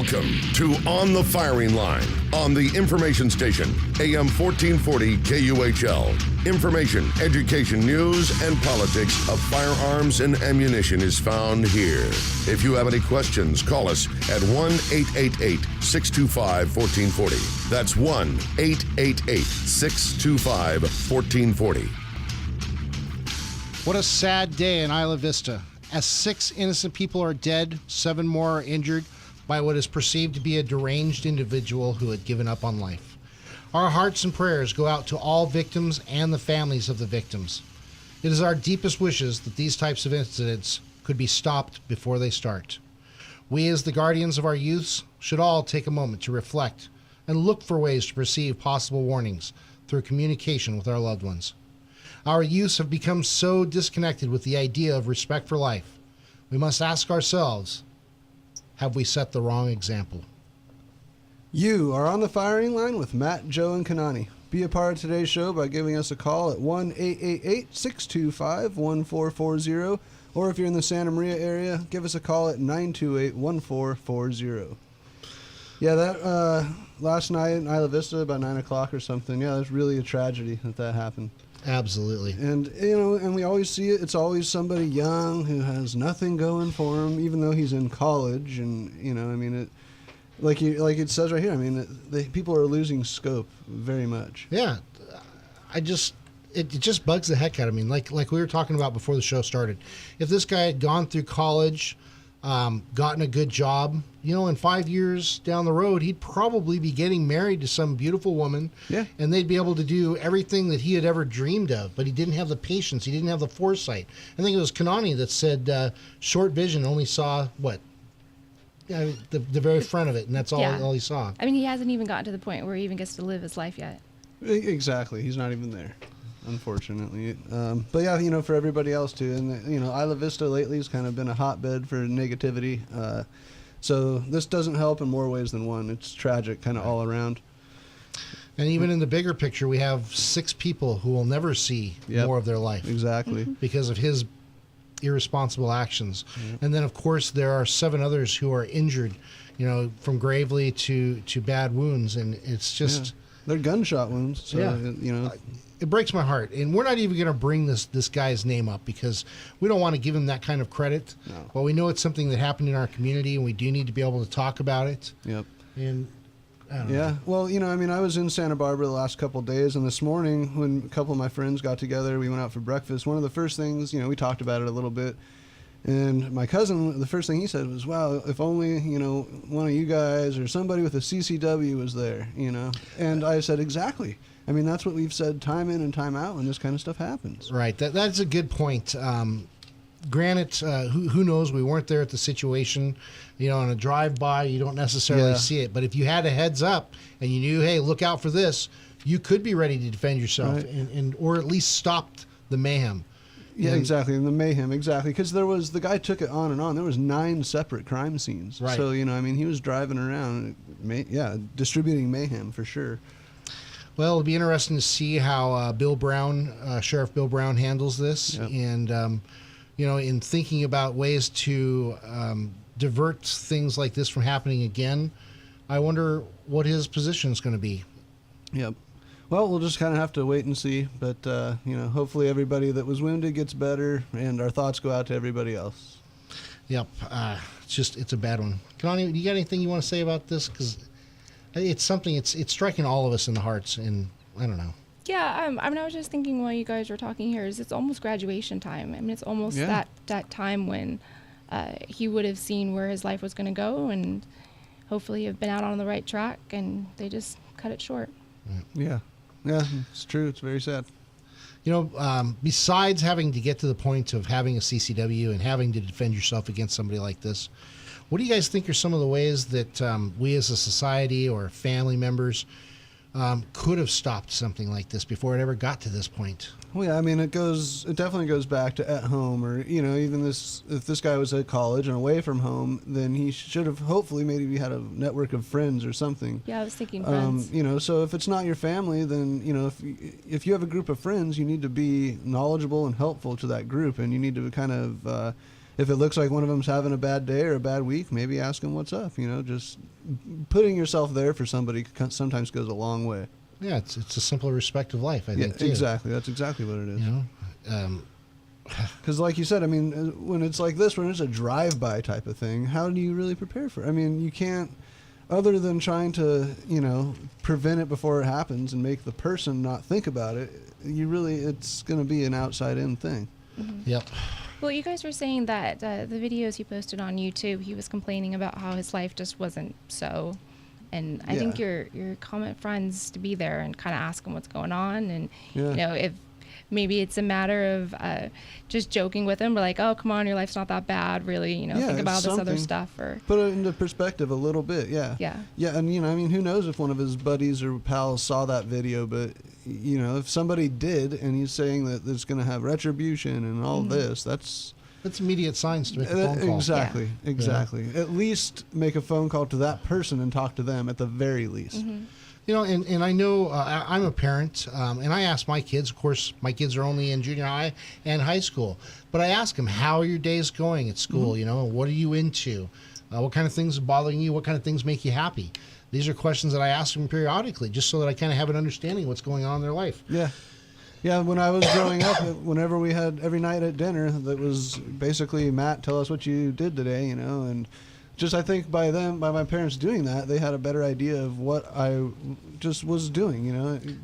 Welcome to On the Firing Line on the information station, AM 1440 KUHL. Information, education, news, and politics of firearms and ammunition is found here. If you have any questions, call us at 1-888-625-1440. That's 1-888-625-1440. What a sad day in Isla Vista. As 6 innocent people are dead, 7 more are injured by what is perceived to be a deranged individual who had given up on life. Our hearts and prayers go out to all victims and the families of the victims. It is our deepest wishes that these types of incidents could be stopped before they start. We, as the guardians of our youths, should all take a moment to reflect and look for ways to perceive possible warnings through communication with our loved ones. Our youths have become so disconnected with the idea of respect for life. We must ask ourselves, have we set the wrong example? You are on the firing line with Matt, Joe, and Kanani. Be a part of today's show by giving us a call at 1-888-625-1440, or if you're in the Santa Maria area, give us a call at 928-1440. Yeah, that last night in Isla Vista, about 9 o'clock or something, yeah, it's really a tragedy that happened. Absolutely. And, you know, and we always see it. It's always somebody young who has nothing going for him, even though he's in college. And, you know, I mean, it, like it says right here, I mean, people are losing scope very much. Yeah. It just bugs the heck out of me. Like we were talking about before the show started. If this guy had gone through college, gotten a good job, you know, in 5 years down the road, he'd probably be getting married to some beautiful woman. Yeah. And they'd be able to do everything that he had ever dreamed of, but he didn't have the patience. He didn't have the foresight. I think it was Kanani that said short vision only saw what? The very front of it, and that's all he saw. I mean, he hasn't even gotten to the point where he even gets to live his life yet. Exactly. He's not even there, unfortunately. But yeah, you know, for everybody else too. And, you know, Isla Vista lately has kind of been a hotbed for negativity. So this doesn't help in more ways than one. It's tragic kind of all around. And even in the bigger picture, we have 6 people who will never see more of their life. Exactly. Because of his irresponsible actions. And then, of course, there are 7 others who are injured, you know, from gravely to bad wounds. And it's just... Yeah. They're gunshot wounds. So, you know... It breaks my heart. And we're not even going to bring this guy's name up because we don't want to give him that kind of credit. No. But we know it's something that happened in our community, and we do need to be able to talk about it. Yep. And I don't know. Yeah. Well, you know, I mean, I was in Santa Barbara the last couple of days, and this morning when a couple of my friends got together, we went out for breakfast. One of the first things, you know, we talked about it a little bit. And my cousin, the first thing he said was, wow, if only, you know, one of you guys or somebody with a CCW was there, you know. And I said, exactly. I mean, that's what we've said time in and time out when this kind of stuff happens. Right. That's a good point. Granted, who knows? We weren't there at the situation. You know, on a drive-by, you don't necessarily see it. But if you had a heads up and you knew, hey, look out for this, you could be ready to defend yourself and or at least stop the mayhem. Yeah, exactly. And the mayhem, exactly. Because the guy took it on and on. There was 9 separate crime scenes. Right. So, you know, I mean, he was driving around, distributing mayhem for sure. Well, it'll be interesting to see how Sheriff Bill Brown handles this. Yep. And, you know, in thinking about ways to divert things like this from happening again, I wonder what his position is going to be. Yep. Well, we'll just kind of have to wait and see. But, you know, hopefully everybody that was wounded gets better, and our thoughts go out to everybody else. Yep. It's a bad one. Connie, you got anything you want to say about this? Because it's something, it's striking all of us in the hearts, and I don't know. Yeah, I mean, I was just thinking while you guys were talking here, it's almost graduation time. I mean, it's almost that time when he would have seen where his life was going to go and hopefully have been out on the right track, and they just cut it short. Yeah. Yeah, it's true. It's very sad. You know, besides having to get to the point of having a CCW and having to defend yourself against somebody like this, what do you guys think are some of the ways that we as a society or family members could have stopped something like this before it ever got to this point? Well, yeah, I mean, it definitely goes back to at home, or, you know, even if this guy was at college and away from home, then he should have hopefully maybe had a network of friends or something. Yeah, I was thinking friends. You know, so if it's not your family, then, you know, if you have a group of friends, you need to be knowledgeable and helpful to that group, and you need to kind of if it looks like one of them's having a bad day or a bad week, maybe ask them what's up. Just putting yourself there for somebody sometimes goes a long way. Yeah, it's a simple respect of life, I think, too. Exactly. That's exactly what it is. Um, Because like you said, when it's like this, when it's a drive-by type of thing, how do you really prepare for it? You can't, other than trying to, prevent it before it happens and make the person not think about it, it's going to be an outside-in thing. Mm-hmm. Yep. Well, you guys were saying that the videos he posted on YouTube, he was complaining about how his life just wasn't so. And I think your comment friends to be there and kind of ask him what's going on. And, if maybe it's a matter of just joking with him, but like, oh, come on, your life's not that bad, really. Think about this other stuff. Or put it into perspective a little bit, yeah. Yeah. Yeah, and, who knows if one of his buddies or pals saw that video, but, if somebody did and he's saying that there's going to have retribution and all this, that's immediate signs to make a phone call. Exactly, Yeah. exactly. At least make a phone call to that person and talk to them at the very least. Mm-hmm. And I know I'm a parent, and I ask my kids, of course, my kids are only in junior high and high school, but I ask them, how are your days going at school? What are you into? What kind of things are bothering you? What kind of things make you happy? These are questions that I ask them periodically, just so that I kind of have an understanding of what's going on in their life. Yeah. Yeah, when I was growing up, whenever we had every night at dinner, that was basically, Matt, tell us what you did today, and just I think by my parents doing that, they had a better idea of what I just was doing,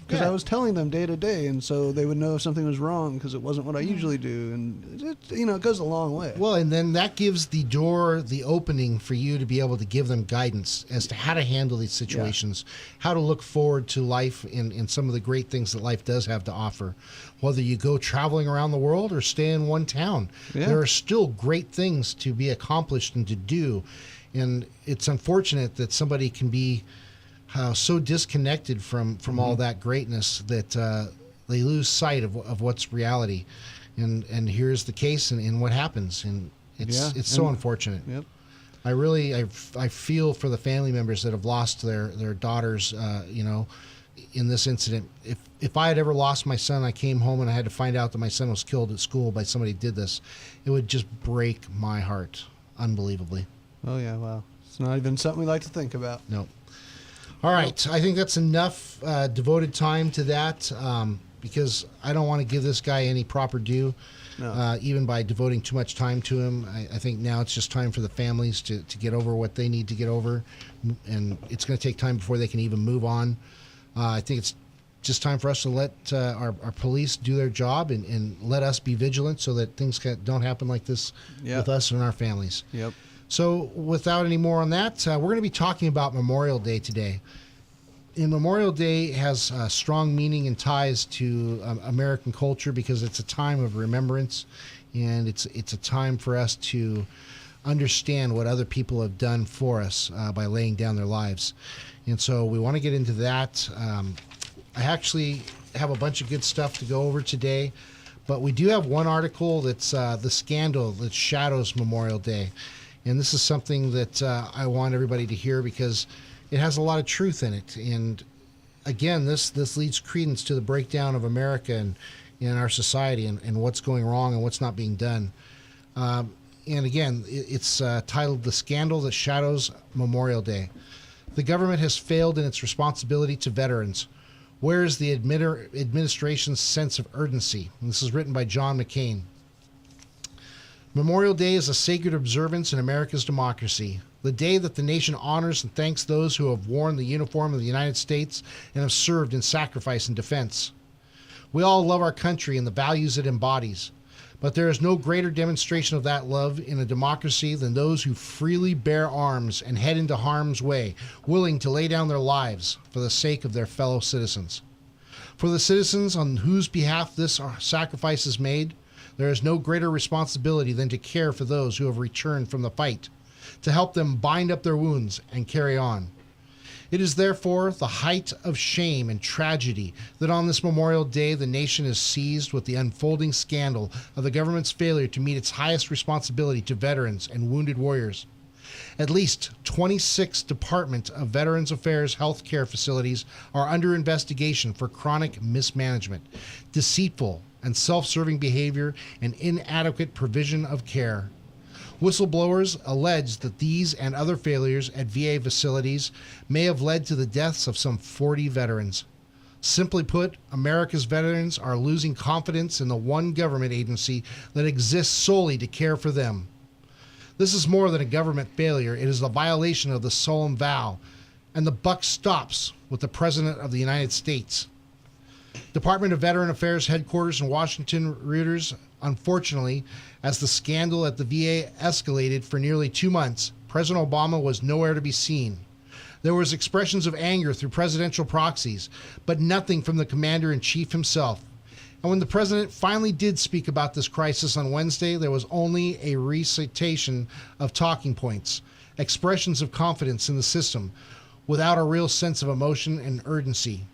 because I was telling them day to day, and so they would know if something was wrong because it wasn't what I usually do, and it goes a long way. Well, and then that gives the opening for you to be able to give them guidance as to how to handle these situations, how to look forward to life and some of the great things that life does have to offer. Whether you go traveling around the world or stay in one town, there are still great things to be accomplished and to do. And it's unfortunate that somebody can be so disconnected from all that greatness that they lose sight of what's reality. And here's the case and what happens. And it's so unfortunate. Yep. I feel for the family members that have lost their daughters, in this incident. If I had ever lost my son, I came home and I had to find out that my son was killed at school by somebody who did this, it would just break my heart unbelievably. Oh, yeah, wow. It's not even something we like to think about. No. All right. I think that's enough devoted time to that because I don't want to give this guy any proper due, even by devoting too much time to him. I think now it's just time for the families to get over what they need to get over, and it's going to take time before they can even move on. I think it's just time for us to let our police do their job and let us be vigilant so that things don't happen like this with us and our families. Yep. So without any more on that, we're going to be talking about Memorial Day today. And Memorial Day has strong meaning and ties to American culture because it's a time of remembrance, and it's a time for us to understand what other people have done for us by laying down their lives. And so we want to get into that. I actually have a bunch of good stuff to go over today, but we do have one article that's the scandal that shadows Memorial Day. And this is something that I want everybody to hear because it has a lot of truth in it. And again, this leads credence to the breakdown of America and in our society and what's going wrong and what's not being done. And again, it's titled The Scandal That Shadows Memorial Day. The government has failed in its responsibility to veterans. Where is the administration's sense of urgency? And this is written by John McCain. Memorial Day is a sacred observance in America's democracy, the day that the nation honors and thanks those who have worn the uniform of the United States and have served in sacrifice and defense. We all love our country and the values it embodies, but there is no greater demonstration of that love in a democracy than those who freely bear arms and head into harm's way, willing to lay down their lives for the sake of their fellow citizens. For the citizens on whose behalf this sacrifice is made, there is no greater responsibility than to care for those who have returned from the fight, to help them bind up their wounds and carry on. It is therefore the height of shame and tragedy that on this Memorial Day the nation is seized with the unfolding scandal of the government's failure to meet its highest responsibility to veterans and wounded warriors. At least 26 Department of Veterans Affairs health care facilities are under investigation for chronic mismanagement, deceitful and self-serving behavior, and inadequate provision of care. Whistleblowers allege that these and other failures at VA facilities may have led to the deaths of some 40 veterans. Simply put, America's veterans are losing confidence in the one government agency that exists solely to care for them. This is more than a government failure. It is a violation of the solemn vow, and the buck stops with the President of the United States. Department of Veteran Affairs headquarters in Washington, Reuters. Unfortunately, as the scandal at the VA escalated for nearly 2 months, President Obama was nowhere to be seen. There was expressions of anger through presidential proxies, but nothing from the commander-in-chief himself. And when the president finally did speak about this crisis on Wednesday, there was only a recitation of talking points, expressions of confidence in the system, without a real sense of emotion and urgency.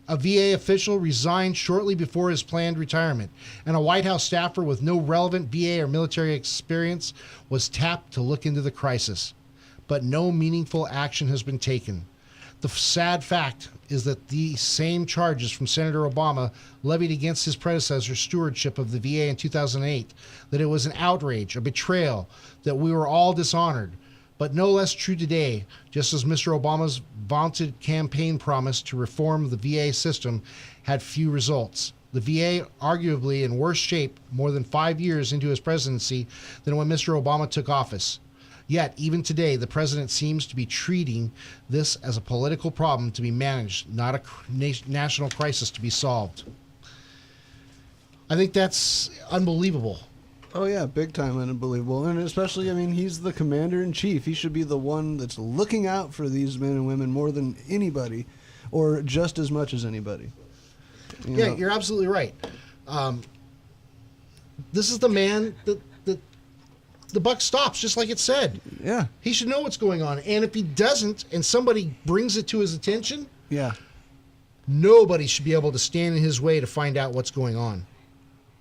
A VA official resigned shortly before his planned retirement, and a White House staffer with no relevant VA or military experience was tapped to look into the crisis. But no meaningful action has been taken. The sad fact is that the same charges from Senator Obama levied against his predecessor's stewardship of the VA in 2008, that it was an outrage, a betrayal, that we were all dishonored. But no less true today, just as Mr. Obama's vaunted campaign promise to reform the VA system had few results. The VA arguably in worse shape more than 5 years into his presidency than when Mr. Obama took office. Yet, even today, the president seems to be treating this as a political problem to be managed, not a national crisis to be solved. I think that's unbelievable. Oh yeah, big time unbelievable. And especially, I mean, he's the commander-in-chief. He should be the one that's looking out for these men and women more than anybody, or just as much as anybody. You know? You're absolutely right. This is the man that the buck stops, just like it said. Yeah. He should know what's going on. And if he doesn't, and somebody brings it to his attention, Yeah. nobody should be able to stand in his way to find out what's going on.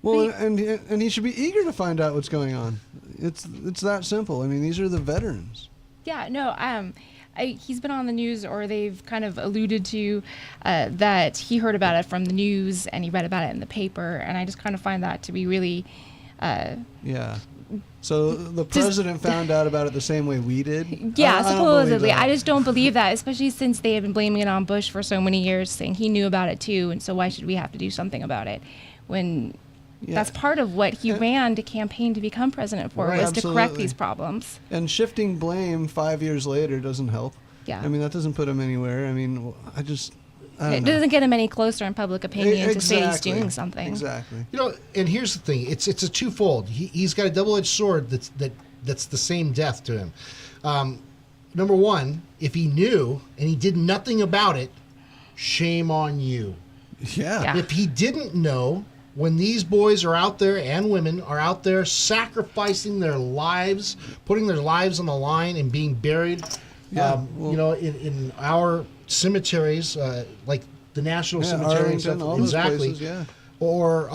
Well, and he should be eager to find out what's going on. It's that simple. I mean, these are the veterans. Yeah, no, he's been on the news, or they've kind of alluded to that he heard about it from the news and he read about it in the paper, and I just kind of find that to be really... Yeah. So the president found out about it the same way we did? Yeah, I don't believe supposedly. that. I just don't believe that, especially since they have been blaming it on Bush for so many years, saying he knew about it too, and so why should we have to do something about it? When that's part of what he ran to campaign to become president for, Right, was to correct absolutely. these problems. And shifting blame 5 years later doesn't help. Yeah. I mean, that doesn't put him anywhere. I mean, I don't It know. doesn't get him any closer in public opinion to say he's Exactly. doing something. Exactly. You know, and here's the thing: it's a twofold. He's got a double-edged sword that's the same death to him. Number one, if he knew and he did nothing about it, shame on you. Yeah. If he didn't know, when these boys are out there and women are out there sacrificing their lives, putting their lives on the line and being buried, Yeah, you know, in our cemeteries, like the National Cemetery, and Arlington, stuff, all those exactly. places, yeah. Or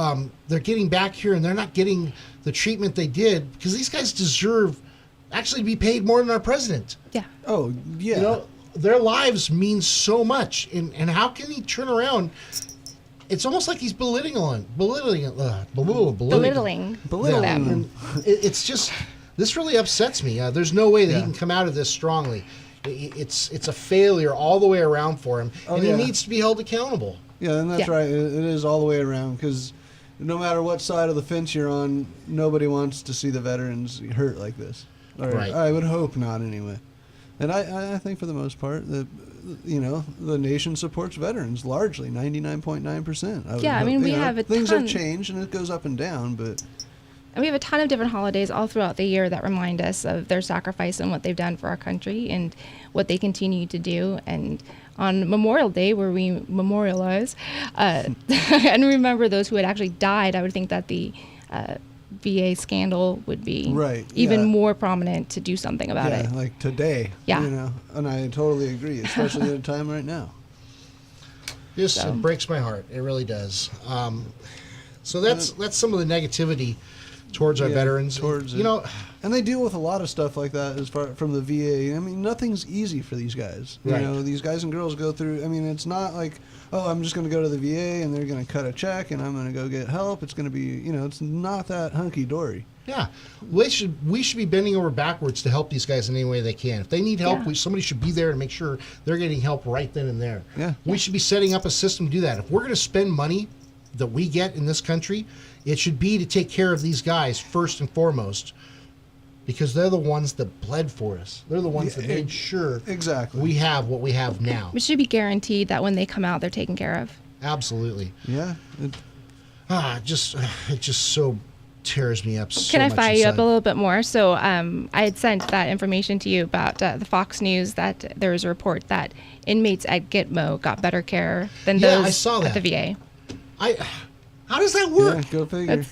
they're getting back here and they're not getting the treatment they did, because these guys deserve actually to be paid more than our president. Yeah. Oh, yeah. You know, their lives mean so much, and how can he turn around? It's almost like he's belittling. Belittling. Belittling. And it's just, this really upsets me. There's no way that he Yeah. can come out of this strongly. It's a failure all the way around for him, and yeah. he needs to be held accountable. Yeah, and that's Yeah. right. It is all the way around, because no matter what side of the fence you're on, nobody wants to see the veterans hurt like this. Or Right. I would hope not, anyway. And I think for the most part that, you know, the nation supports veterans largely, 99.9%. Yeah, I mean, we have a things ton- have changed and it goes up and down, but And we have a ton of different holidays all throughout the year that remind us of their sacrifice and what they've done for our country and what they continue to do. And on Memorial Day, where we memorialize and remember those who had actually died, I would think that the VA scandal would be Right, even yeah. more prominent to do something about yeah, it. like today. Yeah. You know, and I totally agree, especially at a time right now. Just So. it breaks my heart. It really does. So that's some of the negativity towards our veterans. And they deal with a lot of stuff like that as far from the VA. I mean, nothing's easy for these guys. Right. You know, these guys and girls go through. I mean, it's not like, oh, I'm just going to go to the VA and they're going to cut a check and I'm going to go get help. It's going to be, you know, it's not that hunky dory. Yeah, we should be bending over backwards to help these guys in any way they can. If they need help, somebody should be there to make sure they're getting help right then and there. Yeah. We should be setting up a system to do that. If we're going to spend money that we get in this country, it should be to take care of these guys first and foremost, because they're the ones that bled for us. They're the ones that made sure we have what we have now. It should be guaranteed that when they come out, they're taken care of. Absolutely. Yeah. It just so tears me up so much. Can I fire you up inside. a little bit more? So I had sent that information to you about the Fox News that there was a report that inmates at Gitmo got better care than those I saw that. at the VA. How does that work? Yeah, go figure.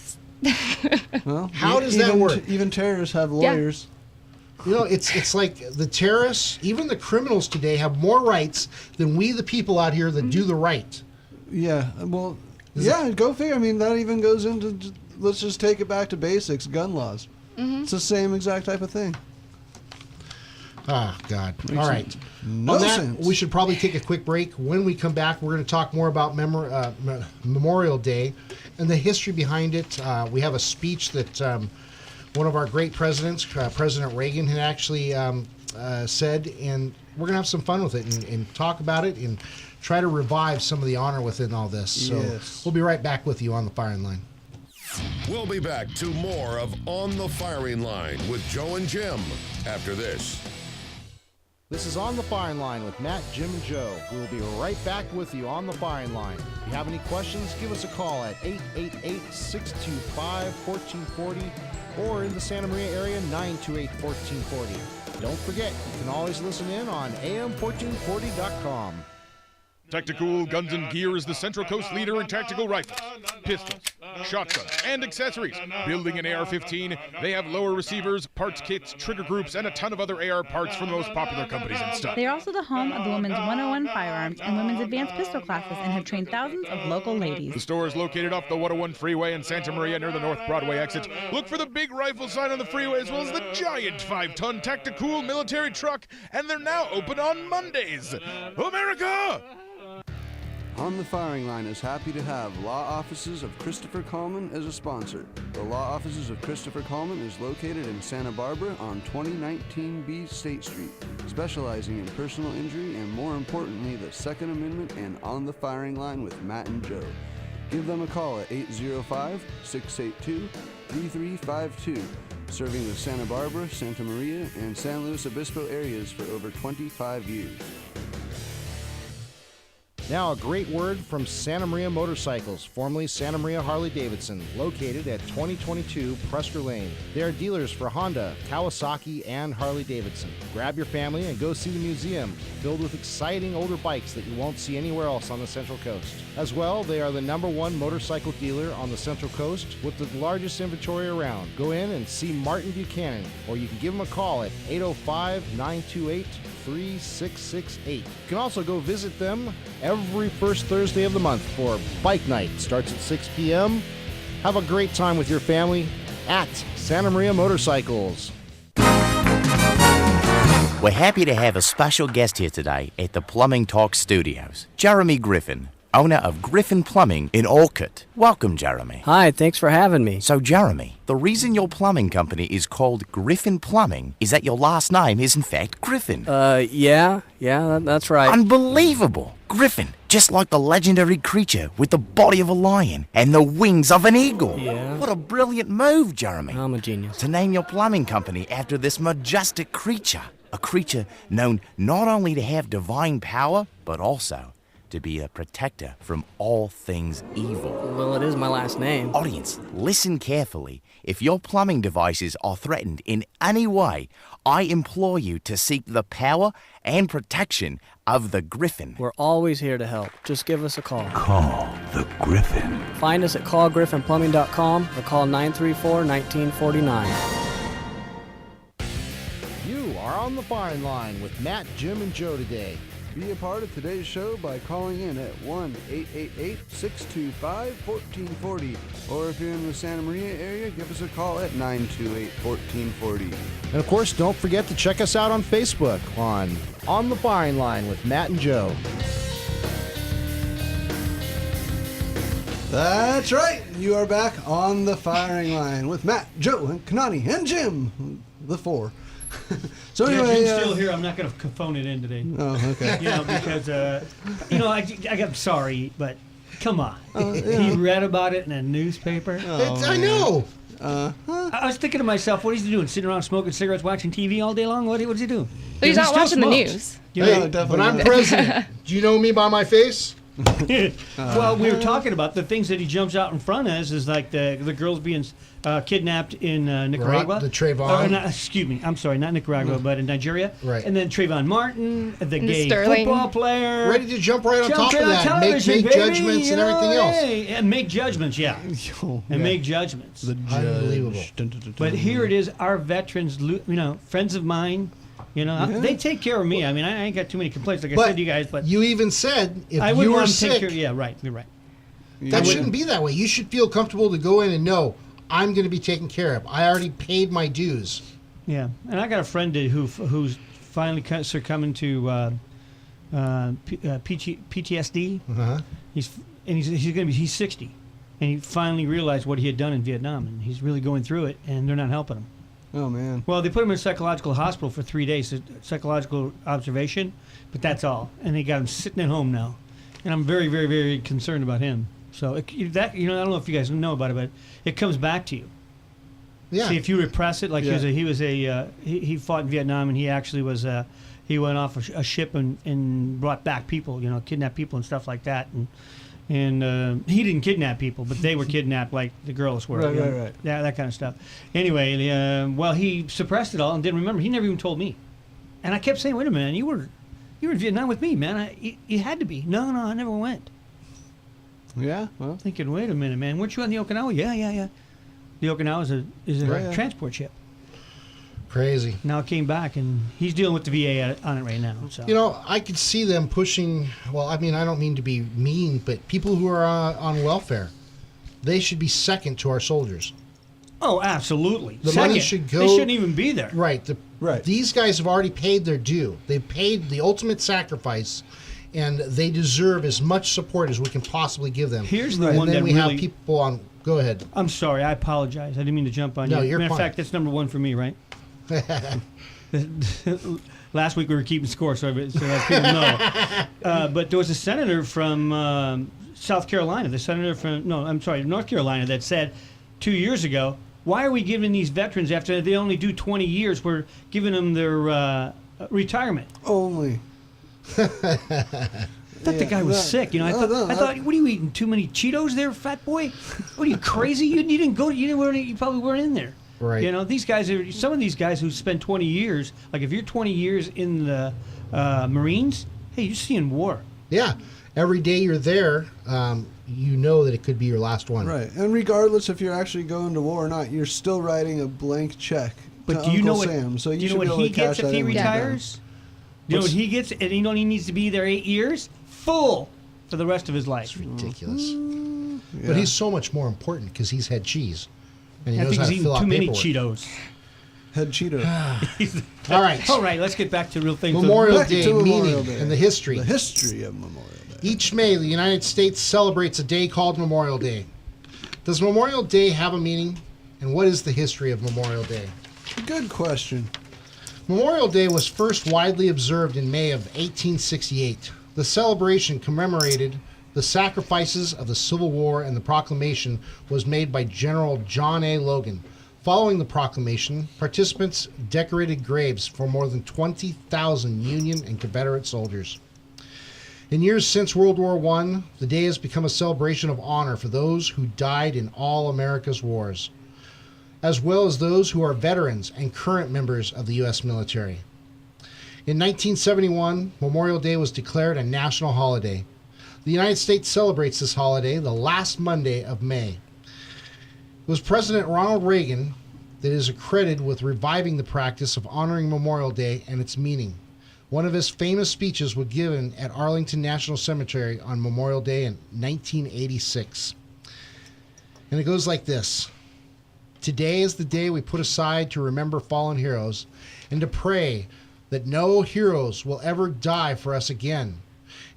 Well, How does that work? Even terrorists have lawyers. You know, it's like the terrorists, even the criminals today have more rights than we, the people out here that do the right. Yeah, well, go figure. I mean, that even goes into, let's just take it back to basics, gun laws. It's the same exact type of thing. Oh, God. All right. No On that, sense. we should probably take a quick break. When we come back, we're going to talk more about Memorial Day and the history behind it. We have a speech that one of our great presidents, President Reagan, had actually said, and we're going to have some fun with it and talk about it and try to revive some of the honor within all this. So we'll be right back with you on the firing line. We'll be back to more of On the Firing Line with Joe and Jim after this. This is On the Firing Line with Matt, Jim, and Joe. We will be right back with you on the firing line. If you have any questions, give us a call at 888-625-1440 or in the Santa Maria area, 928-1440. Don't forget, you can always listen in on am1440.com. Tactical Guns and Gear is the Central Coast leader in tactical rifles, pistols, shotguns, and accessories. Building an AR-15, they have lower receivers, parts kits, trigger groups, and a ton of other AR parts from the most popular companies and stuff. They are also the home of the Women's 101 Firearms and Women's Advanced Pistol classes and have trained thousands of local ladies. The store is located off the 101 freeway in Santa Maria near the North Broadway exit. Look for the big rifle sign on the freeway as well as the giant 5-ton Tactical military truck, and they're now open on Mondays. America! On the Firing Line is happy to have Law Offices of Christopher Coleman as a sponsor. The Law Offices of Christopher Coleman is located in Santa Barbara on 2019B State Street, specializing in personal injury and, more importantly, the Second Amendment and On the Firing Line with Matt and Joe. Give them a call at 805-682-3352, serving the Santa Barbara, Santa Maria, and San Luis Obispo areas for over 25 years. Now a great word from Santa Maria Motorcycles, formerly Santa Maria Harley-Davidson, located at 2022 Presker Lane. They are dealers for Honda, Kawasaki, and Harley-Davidson. Grab your family and go see the museum, filled with exciting older bikes that you won't see anywhere else on the Central Coast. As well, they are the #1 motorcycle dealer on the Central Coast with the largest inventory around. Go in and see Martin Buchanan, or you can give him a call at 805-928-3668. You can also go visit them every first Thursday of the month for Bike Night. Starts at 6 p.m. Have a great time with your family at Santa Maria Motorcycles. We're happy to have a special guest here today at the Plumbing Talk Studios, Jeremy Griffin, owner of Griffin Plumbing in Orcutt. Welcome, Jeremy. Hi, thanks for having me. So, Jeremy, the reason your plumbing company is called Griffin Plumbing is that your last name is, in fact, Griffin. Yeah, that's right. Unbelievable! Griffin, just like the legendary creature with the body of a lion and the wings of an eagle. Yeah. What a brilliant move, Jeremy. I'm a genius. To name your plumbing company after this majestic creature. A creature known not only to have divine power, but also to be a protector from all things evil. Well, it is my last name. Audience, listen carefully. If your plumbing devices are threatened in any way, I implore you to seek the power and protection of the Griffin. We're always here to help. Just give us a call. Call the Griffin. Find us at callgriffinplumbing.com or call 934-1949. You are on the firing line with Matt, Jim, and Joe today. Be a part of today's show by calling in at 1-888-625-1440. Or if you're in the Santa Maria area, give us a call at 928-1440. And of course, don't forget to check us out on Facebook on the Firing Line with Matt and Joe. That's right. You are back on the Firing Line with Matt, Joe, and Kanani, and Jim, the four. So anyway, Jim's still here. I'm not going to phone it in today. Oh, okay. Because I'm sorry, but come on. He read about it in a newspaper. I know. I was thinking to myself, what is he doing? Sitting around smoking cigarettes, watching TV all day long? What is he doing? But he's not watching the news. Hey, but I'm president. Do you know me by my face? Well, we were talking about the things that he jumps out in front as is like the girls being kidnapped in Nicaragua. Right, the Trayvon. Excuse me, I'm sorry, not Nicaragua, but in Nigeria. Right. And then Trayvon Martin, the gay Sterling. football player. Ready to jump right on top of that, make baby, judgments and everything else. Hey, and make judgments, yeah. Make judgments. The Unbelievable. But here it is, our veterans, friends of mine, they take care of me. I mean, I ain't got too many complaints, like I said to you guys, but you even said if I would you were want to take sick, care. Yeah, right. You're right. that shouldn't be that way. You should feel comfortable to go in and know I'm going to be taken care of. I already paid my dues. Yeah, and I got a friend who's finally succumbing to PTSD. Uh-huh. He's 60, and he finally realized what he had done in Vietnam, and he's really going through it, and they're not helping him. Oh, man. Well, they put him in a psychological hospital for 3 days, psychological observation, but that's all. And they got him sitting at home now. And I'm very, very, very concerned about him. So, I don't know if you guys know about it, but it comes back to you. Yeah. See, if you repress it, like he fought in Vietnam, and he actually was, he went off a ship and brought back people, kidnapped people and stuff like that. And he didn't kidnap people, but they were kidnapped like the girls were. Right. Yeah, that kind of stuff. Anyway, he suppressed it all and didn't remember. He never even told me. And I kept saying, wait a minute, you were in Vietnam with me, man. You had to be. No, I never went. Yeah, well. Thinking, wait a minute, man. Weren't you on the Okinawa? Yeah. The Okinawa is a transport ship. Crazy. Now it came back, and he's dealing with the VA on it right now. So. I could see them pushing, well, I mean, I don't mean to be mean, but people who are on welfare, they should be second to our soldiers. Oh, absolutely. The money should go. They shouldn't even be there. Right. These guys have already paid their due. They've paid the ultimate sacrifice, and they deserve as much support as we can possibly give them. Here's the and one then that we really... have people on. Go ahead. I'm sorry. I apologize. I didn't mean to jump on you. No, you're Matter of fine. fact, that's number one for me, right? Last week we were keeping score, so that people know. But there was a senator from South Carolina, North Carolina, that said 2 years ago, why are we giving these veterans, after they only do 20 years, we're giving them their retirement? Only. I thought the guy was sick. I thought, what are you eating? Too many Cheetos there, fat boy? What are you, crazy? You didn't go. You probably weren't in there. Right. These guys are some of these guys who spend 20 years. Like if you're 20 years in the Marines, hey, you're seeing war. Yeah. Every day you're there, you know that it could be your last one. Right. And regardless if you're actually going to war or not, you're still writing a blank check. But to do you know Uncle what? Sam, so do you know what he gets if he retires? You know what he gets, and he needs to be there 8 years, full for the rest of his life. It's ridiculous. But he's so much more important because he's had cheese, and he knows think how he's to fill eating out too many paperwork. Cheetos. Head Cheeto. All right. Let's get back to real things. Memorial Day meaning and the history. The history of Memorial Day. Each May, the United States celebrates a day called Memorial Day. Does Memorial Day have a meaning, and what is the history of Memorial Day? Good question. Memorial Day was first widely observed in May of 1868. The celebration commemorated the sacrifices of the Civil War, and the proclamation was made by General John A. Logan. Following the proclamation, participants decorated graves for more than 20,000 Union and Confederate soldiers. In years since World War I, the day has become a celebration of honor for those who died in all America's wars, as well as those who are veterans and current members of the U.S. military. In 1971, Memorial Day was declared a national holiday. The United States celebrates this holiday the last Monday of May. It was President Ronald Reagan that is credited with reviving the practice of honoring Memorial Day and its meaning. One of his famous speeches was given at Arlington National Cemetery on Memorial Day in 1986. And it goes like this. Today is the day we put aside to remember fallen heroes and to pray that no heroes will ever die for us again.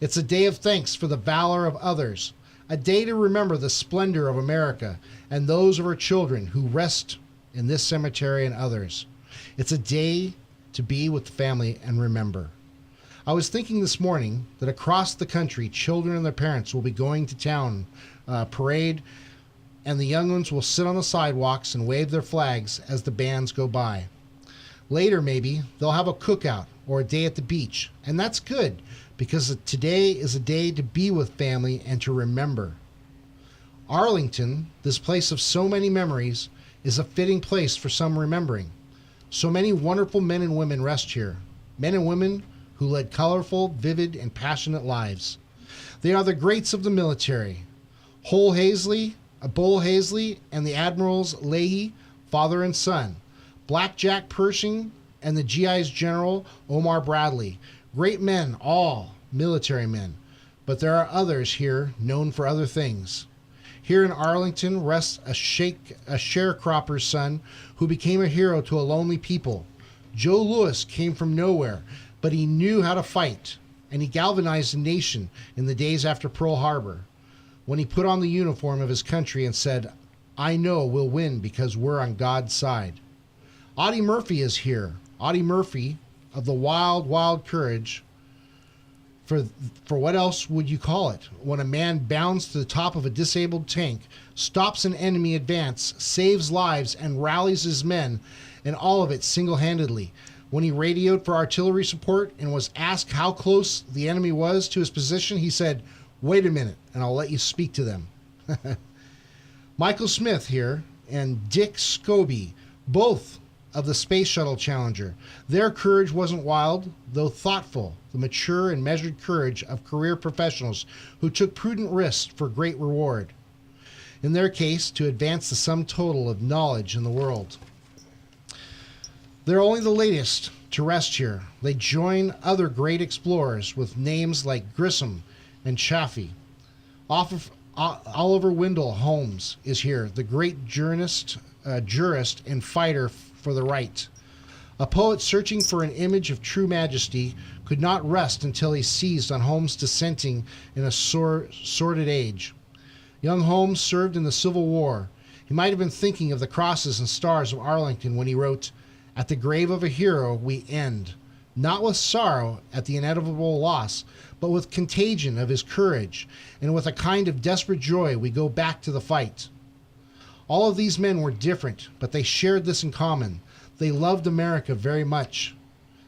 It's a day of thanks for the valor of others, a day to remember the splendor of America and those of our children who rest in this cemetery and others. It's a day to be with the family and remember. I was thinking this morning that across the country, children and their parents will be going to town parade, and the young ones will sit on the sidewalks and wave their flags as the bands go by. Later, maybe, they'll have a cookout or a day at the beach, and that's good, because today is a day to be with family and to remember. Arlington, this place of so many memories, is a fitting place for some remembering. So many wonderful men and women rest here, men and women who led colorful, vivid, and passionate lives. They are the greats of the military. Bull Hazley, and the Admirals Leahy, father and son. Black Jack Pershing, and the GI's General Omar Bradley. Great men, all military men. But there are others here known for other things. Here in Arlington rests a sharecropper's son who became a hero to a lonely people. Joe Louis came from nowhere, but he knew how to fight, and he galvanized a nation in the days after Pearl Harbor, when he put on the uniform of his country and said, "I know we'll win because we're on God's side." Audie Murphy is here. Audie Murphy of the wild, wild courage. For what else would you call it? When a man bounds to the top of a disabled tank, stops an enemy advance, saves lives, and rallies his men, and all of it single-handedly. When he radioed for artillery support and was asked how close the enemy was to his position, he said, "Wait a minute, and I'll let you speak to them." Michael Smith here and Dick Scobie, both of the Space Shuttle Challenger. Their courage wasn't wild, though thoughtful, the mature and measured courage of career professionals who took prudent risks for great reward. In their case, to advance the sum total of knowledge in the world. They're only the latest to rest here. They join other great explorers with names like Grissom and Chaffee. Oliver Wendell Holmes is here, the great jurist and fighter for the right. A poet searching for an image of true majesty could not rest until he seized on Holmes dissenting in a sordid age. Young Holmes served in the Civil War. He might have been thinking of the crosses and stars of Arlington when he wrote, "At the grave of a hero we end, not with sorrow at the inevitable loss, but with contagion of his courage, and with a kind of desperate joy we go back to the fight." All of these men were different, but they shared this in common. They loved America very much.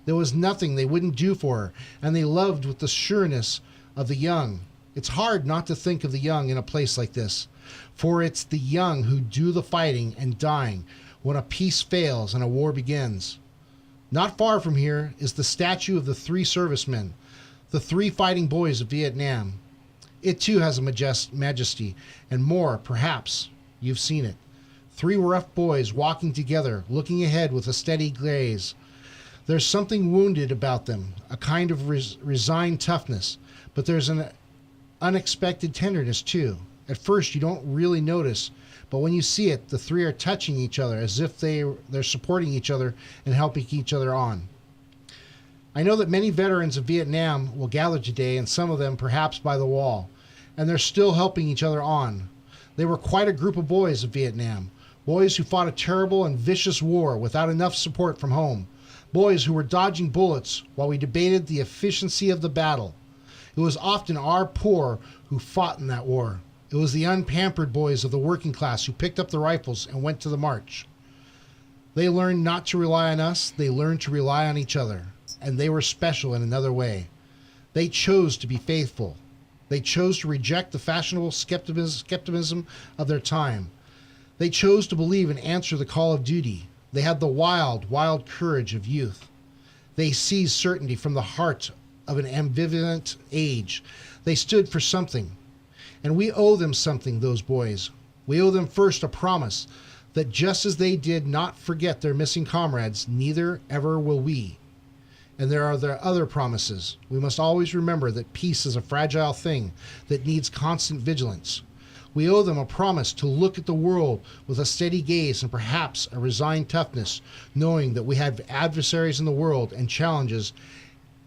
There was nothing they wouldn't do for her, and they loved with the sureness of the young. It's hard not to think of the young in a place like this, for it's the young who do the fighting and dying when a peace fails and a war begins. Not far from here is the statue of the 3 servicemen, the 3 fighting boys of Vietnam. It too has a majesty, and more, perhaps. You've seen it. 3 rough boys walking together, looking ahead with a steady gaze. There's something wounded about them, a kind of resigned toughness, but there's an unexpected tenderness too. At first you don't really notice, but when you see it, the 3 are touching each other as if they're supporting each other and helping each other on. I know that many veterans of Vietnam will gather today, and some of them perhaps by the wall, and they're still helping each other on. They were quite a group of boys of Vietnam, boys who fought a terrible and vicious war without enough support from home, boys who were dodging bullets while we debated the efficiency of the battle. It was often our poor who fought in that war. It was the unpampered boys of the working class who picked up the rifles and went to the march. They learned not to rely on us, they learned to rely on each other, and they were special in another way. They chose to be faithful. They chose to reject the fashionable skepticism of their time. They chose to believe and answer the call of duty. They had the wild, wild courage of youth. They seized certainty from the heart of an ambivalent age. They stood for something. And we owe them something, those boys. We owe them first a promise that just as they did not forget their missing comrades, neither ever will we. And there are the other promises. We must always remember that peace is a fragile thing that needs constant vigilance. We owe them a promise to look at the world with a steady gaze and perhaps a resigned toughness, knowing that we have adversaries in the world and challenges,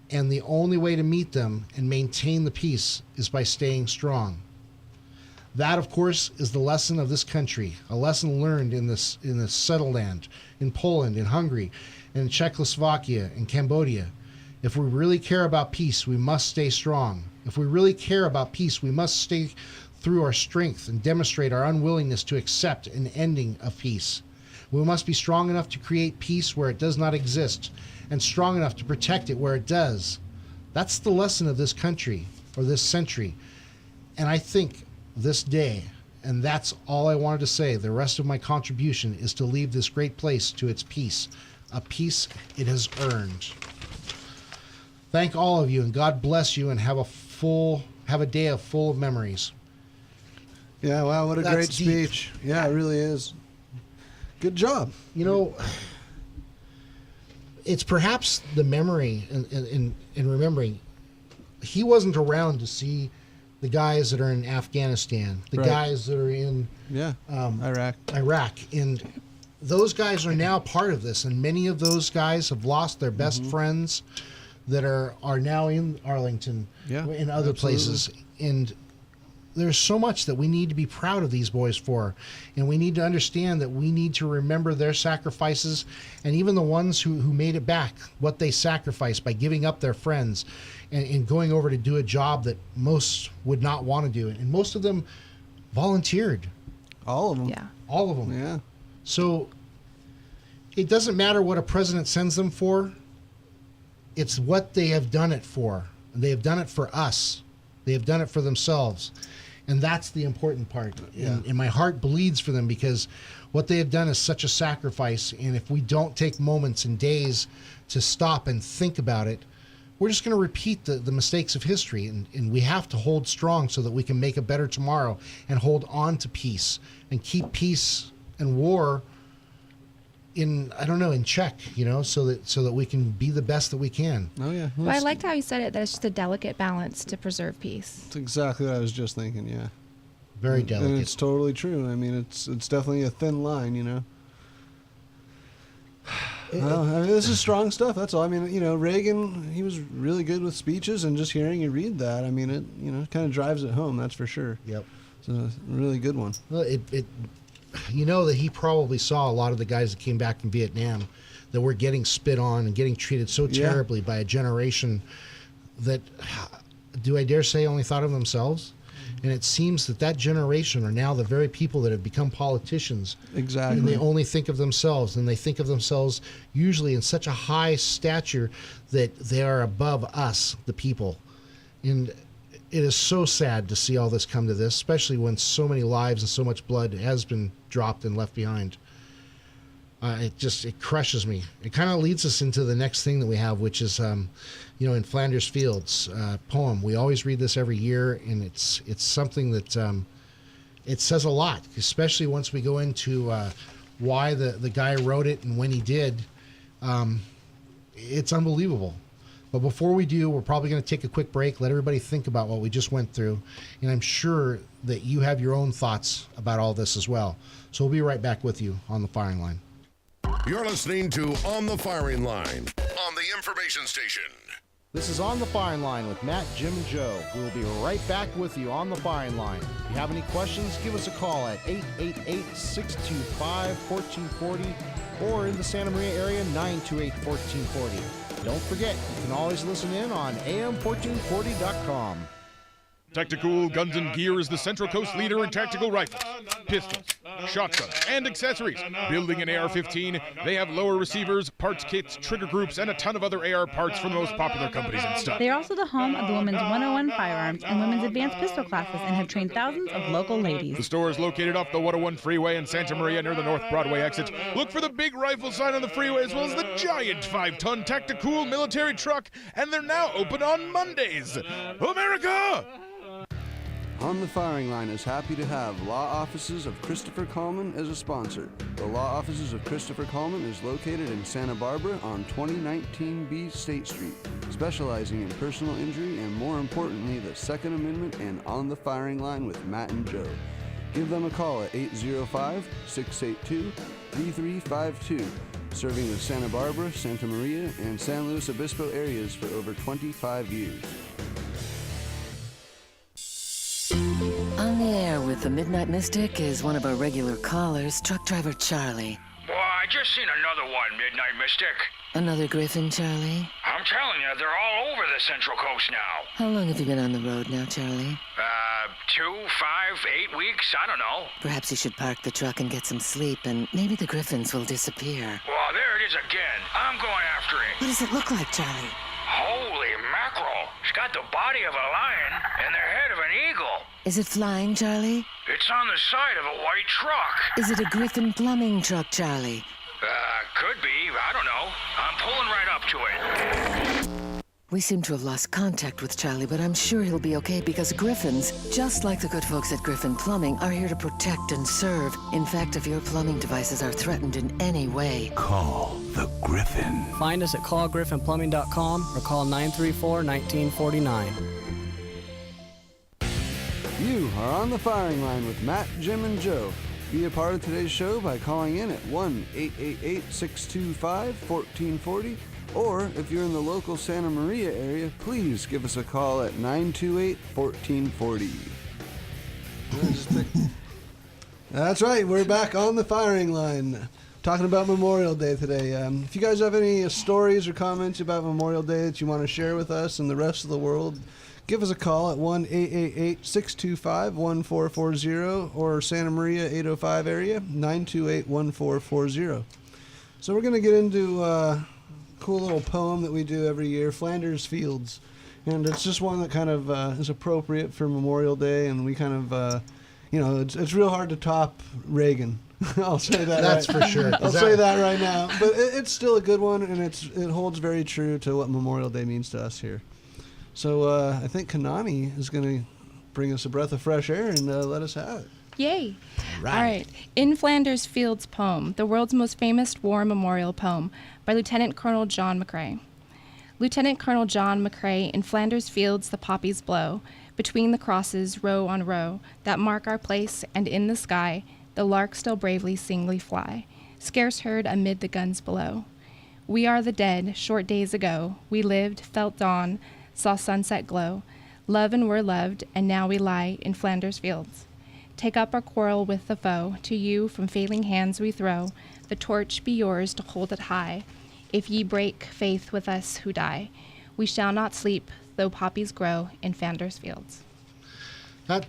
and the only way to meet them and maintain the peace is by staying strong. That, of course, is the lesson of this country, a lesson learned in this settled land, in Poland, in Hungary, in Czechoslovakia, in Cambodia. If we really care about peace, we must stay strong. If we really care about peace, we must stay through our strength and demonstrate our unwillingness to accept an ending of peace. We must be strong enough to create peace where it does not exist, and strong enough to protect it where it does. That's the lesson of this country, or this century. And I think this day, and that's all I wanted to say, the rest of my contribution is to leave this great place to its peace, a peace it has earned. Thank all of you, and God bless you, and have a day full of memories. Yeah, wow, what a That's great deep. speech. Yeah, it really is. Good job. You know, it's perhaps the memory in remembering. He wasn't around to see the guys that are in Afghanistan, the Right. guys that are in Iraq, and those guys are now part of this. And many of those guys have lost their best friends that are now in Arlington, in other places. And there's so much that we need to be proud of these boys for, and we need to understand that we need to remember their sacrifices, and even the ones who made it back, what they sacrificed by giving up their friends and going over to do a job that most would not want to do. And most of them volunteered. All of them. Yeah. All of them. Yeah. So it doesn't matter what a president sends them for. It's what they have done it for. They have done it for us. They have done it for themselves. And that's the important part. Yeah. And my heart bleeds for them, because what they have done is such a sacrifice. And if we don't take moments and days to stop and think about it, we're just going to repeat the mistakes of history. And we have to hold strong so that we can make a better tomorrow and hold on to peace and keep peace and war in check, so that we can be the best that we can. Oh, yeah. Well, I liked how you said it, that it's just a delicate balance to preserve peace. That's exactly what I was just thinking, yeah. Very delicate. And it's totally true. I mean, it's definitely a thin line, Well, I mean, this is strong stuff. That's all. I mean, Reagan, he was really good with speeches, and just hearing you read that, I mean, it, kind of drives it home. That's for sure. Yep. It's a really good one. Well, that he probably saw a lot of the guys that came back from Vietnam that were getting spit on and getting treated so terribly by a generation that, do I dare say, only thought of themselves? And it seems that generation are now the very people that have become politicians. Exactly. And they only think of themselves, and they think of themselves usually in such a high stature that they are above us, the people. And it is so sad to see all this come to this, especially when so many lives and so much blood has been dropped and left behind. It crushes me. It kind of leads us into the next thing that we have, which is, in Flanders Fields poem. We always read this every year, and it's something that it says a lot, especially once we go into why the guy wrote it and when he did. It's unbelievable. But before we do, we're probably going to take a quick break, let everybody think about what we just went through, and I'm sure that you have your own thoughts about all this as well. So we'll be right back with you on the firing line. You're listening to On the Firing Line on the information station. This is On the Firing Line with Matt, Jim, and Joe. We will be right back with you on the firing line. If you have any questions, give us a call at 888-625-1440 or in the Santa Maria area, 928-1440. Don't forget, you can always listen in on am1440.com. Tactical Guns and Gear is the Central Coast leader in tactical rifles, pistols, shotguns, and accessories. Building an AR-15, they have lower receivers, parts kits, trigger groups, and a ton of other AR parts from the most popular companies and stuff. They are also the home of the Women's 101 Firearms and Women's Advanced Pistol classes and have trained thousands of local ladies. The store is located off the 101 freeway in Santa Maria near the North Broadway exit. Look for the big rifle sign on the freeway as well as the giant 5-ton Tactical military truck, and they're now open on Mondays. America! On the Firing Line is happy to have Law Offices of Christopher Coleman as a sponsor. The Law Offices of Christopher Coleman is located in Santa Barbara on 2019B State Street, specializing in personal injury and, more importantly, the Second Amendment and On the Firing Line with Matt and Joe. Give them a call at 805-682-3352, serving the Santa Barbara, Santa Maria, and San Luis Obispo areas for over 25 years. On the air with the Midnight Mystic is one of our regular callers, truck driver Charlie. Well, I just seen another one, Midnight Mystic. Another Griffin, Charlie? I'm telling you, they're all over the Central Coast now. How long have you been on the road now, Charlie? 2, 5, 8 weeks, I don't know. Perhaps you should park the truck and get some sleep, and maybe the Griffins will disappear. Well, there it is again. I'm going after it. What does it look like, Charlie? Holy mackerel. It's got the body of a lion and the head of an eagle. Is it flying, Charlie? It's on the side of a white truck. Is it a Griffin plumbing truck, Charlie? Could be. I don't know. I'm pulling right up to it. We seem to have lost contact with Charlie, but I'm sure he'll be okay because Griffins, just like the good folks at Griffin Plumbing, are here to protect and serve. In fact, if your plumbing devices are threatened in any way, call the Griffin. Find us at callgriffinplumbing.com or call 934-1949. You are on the Firing Line with Matt, Jim, and Joe. Be a part of today's show by calling in at 1-888-625-1440, or if you're in the local Santa Maria area, please give us a call at 928-1440. That's right, we're back on the Firing Line, talking about Memorial Day today. If you guys have any stories or comments about Memorial Day that you want to share with us and the rest of the world, give us a call at 1-888-625-1440 or Santa Maria 805 area, 928-1440. So we're going to get into a cool little poem that we do every year, Flanders Fields. And it's just one that kind of is appropriate for Memorial Day, and we kind of, it's real hard to top Reagan. I'll say that. That's right. for sure. I'll say that right now. But it's still a good one, and it holds very true to what Memorial Day means to us here. So I think Kanani is going to bring us a breath of fresh air and let us have it. Yay. All right. In Flanders Fields poem, the world's most famous war memorial poem by Lieutenant Colonel John McCrae. Lieutenant Colonel John McCrae, in Flanders Fields the poppies blow, between the crosses row on row that mark our place, and in the sky the lark still bravely singly fly, scarce heard amid the guns below. We are the dead, short days ago, we lived, felt dawn, saw sunset glow, love and were loved, and now we lie in Flanders Fields. Take up our quarrel with the foe, to you from failing hands we throw, the torch be yours to hold it high. If ye break faith with us who die, we shall not sleep, though poppies grow in Flanders Fields. That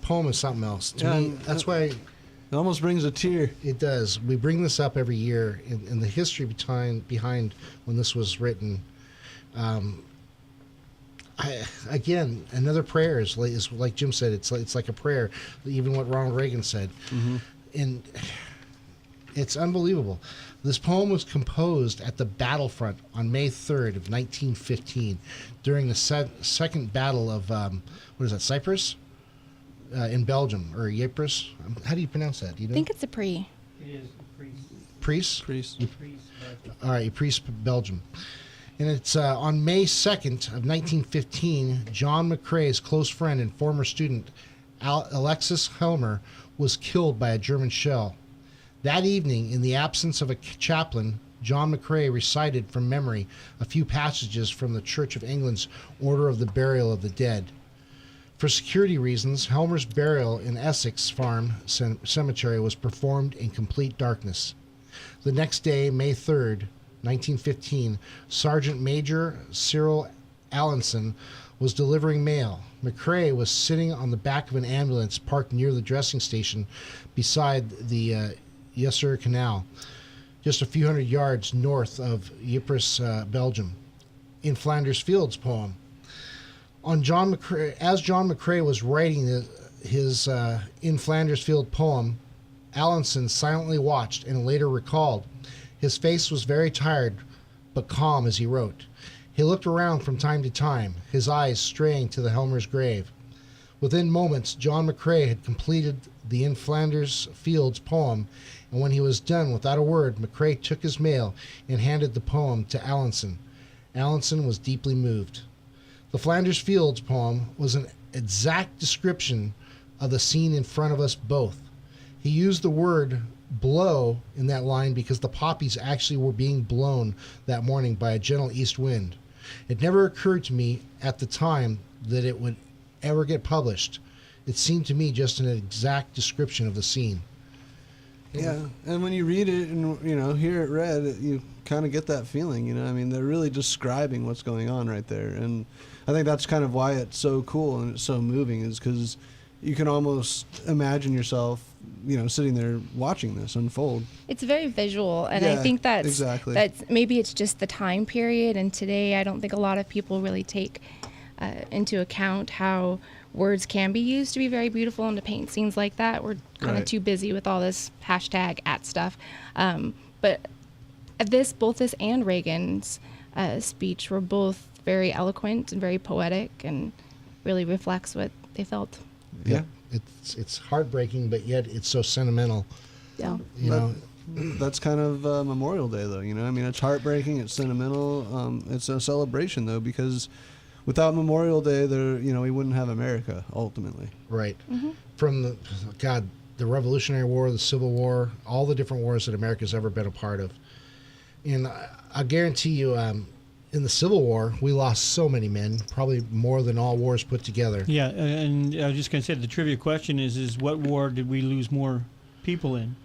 poem is something else. To me, that's why it almost brings a tear. It does. We bring this up every year in the history behind when this was written. Again, another prayer is like Jim said. It's like a prayer. Even what Ronald Reagan said, and it's unbelievable. This poem was composed at the battlefront on May 3rd of 1915, during the second battle of Cyprus, in Belgium, or Ypres. How do you pronounce that? Do you know? I think it's a pre. It is Priest. Priest. All right, Priest, Belgium. And it's on May 2nd of 1915, John McCrae's close friend and former student, Alexis Helmer, was killed by a German shell. That evening, in the absence of a chaplain, John McCrae recited from memory a few passages from the Church of England's Order of the Burial of the Dead. For security reasons, Helmer's burial in Essex Farm Cemetery was performed in complete darkness. The next day, May 3rd, 1915, Sergeant Major Cyril Allinson was delivering mail. McCrae was sitting on the back of an ambulance parked near the dressing station beside the Yser Canal, just a few hundred yards north of Ypres, Belgium. In Flanders Fields poem, as John McCrae was writing his In Flanders Field poem, Allinson silently watched and later recalled, his face was very tired but calm as he wrote. He looked around from time to time, his eyes straying to the Helmer's grave. Within moments, John McCrae had completed the In Flanders Fields poem, and when he was done, without a word, McCrae took his mail and handed the poem to Allenson. Allenson was deeply moved. The Flanders Fields poem was an exact description of the scene in front of us both. He used the word blow in that line because the poppies actually were being blown that morning by a gentle east wind. It never occurred to me at the time that it would ever get published. It seemed to me just an exact description of the scene. Yeah, and when you read it and hear it read, you kind of get that feeling. I mean, they're really describing what's going on right there, and I think that's kind of why it's so cool and it's so moving, is because you can almost imagine yourself, sitting there watching this unfold. It's very visual, and Yeah, I think that's maybe it's just the time period. And today, I don't think a lot of people really take into account how words can be used to be very beautiful and to paint scenes like that. We're kind of too busy with all this hashtag @ stuff. But both this and Reagan's speech were both very eloquent and very poetic, and really reflects what they felt. Yeah, it's heartbreaking, but yet it's so sentimental. Yeah, that's kind of Memorial Day, though. I mean, it's heartbreaking, it's sentimental, it's a celebration, though, because without Memorial Day, we wouldn't have America ultimately. Right. From the Revolutionary War, the Civil War, all the different wars that America's ever been a part of, and I guarantee you, in the Civil War, we lost so many men, probably more than all wars put together. Yeah, and I was just going to say, the trivia question is what war did we lose more people in?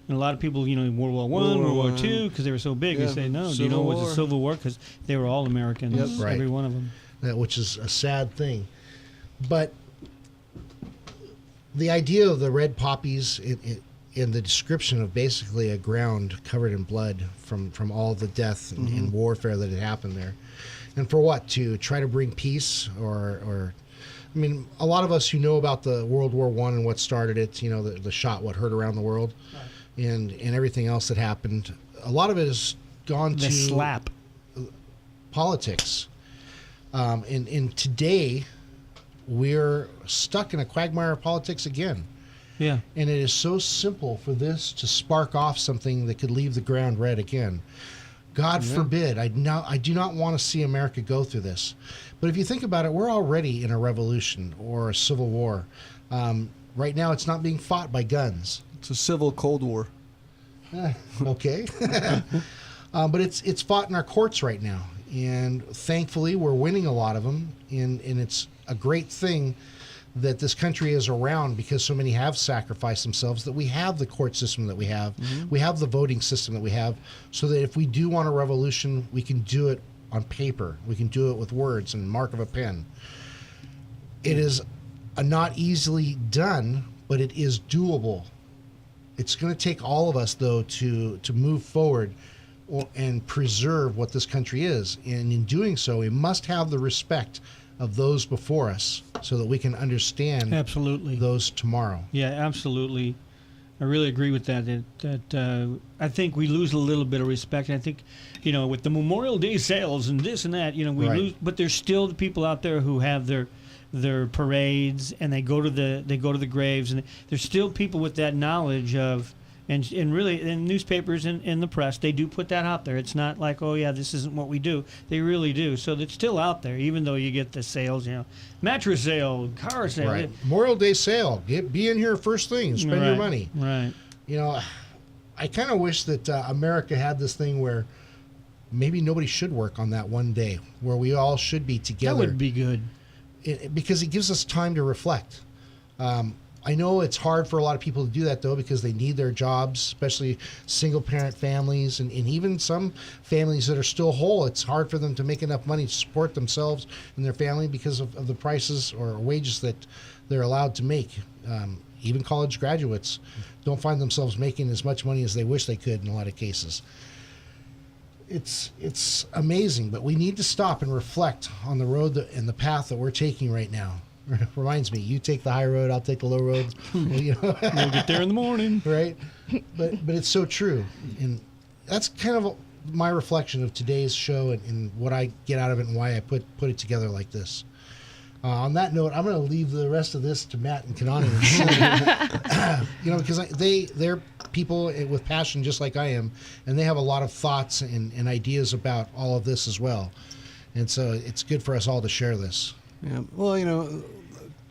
And a lot of people, in World War I, World War II, because they were so big, they say, no, it was the Civil War, because they were all Americans, every one of them. Which is a sad thing. But the idea of the red poppies in the description of basically a ground covered in blood from all the death and warfare that had happened there. And for what? To try to bring peace or I mean, a lot of us who know about the World War I and what started it, the shot, what hurt around the world, and everything else that happened, a lot of it has gone to slap politics. And today, we're stuck in a quagmire of politics again. Yeah. And it is so simple for this to spark off something that could leave the ground red again. God forbid. I do not want to see America go through this. But if you think about it, we're already in a revolution or a civil war. Right now, it's not being fought by guns. It's a civil Cold War. Okay. But it's fought in our courts right now. And thankfully, we're winning a lot of them. And it's a great thing that this country is around, because so many have sacrificed themselves, that we have the court system that we have. We have the voting system that we have, so that if we do want a revolution, we can do it on paper. We can do it with words and mark of a pen. It is not easily done, but it is doable. It's going to take all of us, though, to move forward and preserve what this country is. And in doing so, we must have the respect of those before us, so that we can understand those tomorrow. Yeah, absolutely. I really agree with that. I think we lose a little bit of respect. I think, with the Memorial Day sales and this and that, we lose. But there's still the people out there who have their parades, and they go to the graves, and there's still people with that knowledge of. And really, in newspapers and in the press, they do put that out there. It's not like, oh, yeah, this isn't what we do. They really do. So it's still out there, even though you get the sales, mattress sale, car sale. Right. Memorial Day sale. Be in here first thing and spend your money. Right. I kind of wish that America had this thing where maybe nobody should work on that one day, where we all should be together. That would be good. Because it gives us time to reflect. I know it's hard for a lot of people to do that, though, because they need their jobs, especially single-parent families, and even some families that are still whole. It's hard for them to make enough money to support themselves and their family because of the prices or wages that they're allowed to make. Even college graduates don't find themselves making as much money as they wish they could in a lot of cases. It's amazing, but we need to stop and reflect on the road and the path that we're taking right now. Reminds me, you take the high road, I'll take the low road. We'll get there in the morning. Right? But it's so true. And that's kind of my reflection of today's show and what I get out of it and why I put it together like this. On that note, I'm going to leave the rest of this to Matt and Kanani. Because they're people with passion just like I am, and they have a lot of thoughts and ideas about all of this as well. And so it's good for us all to share this. Yeah. Well, a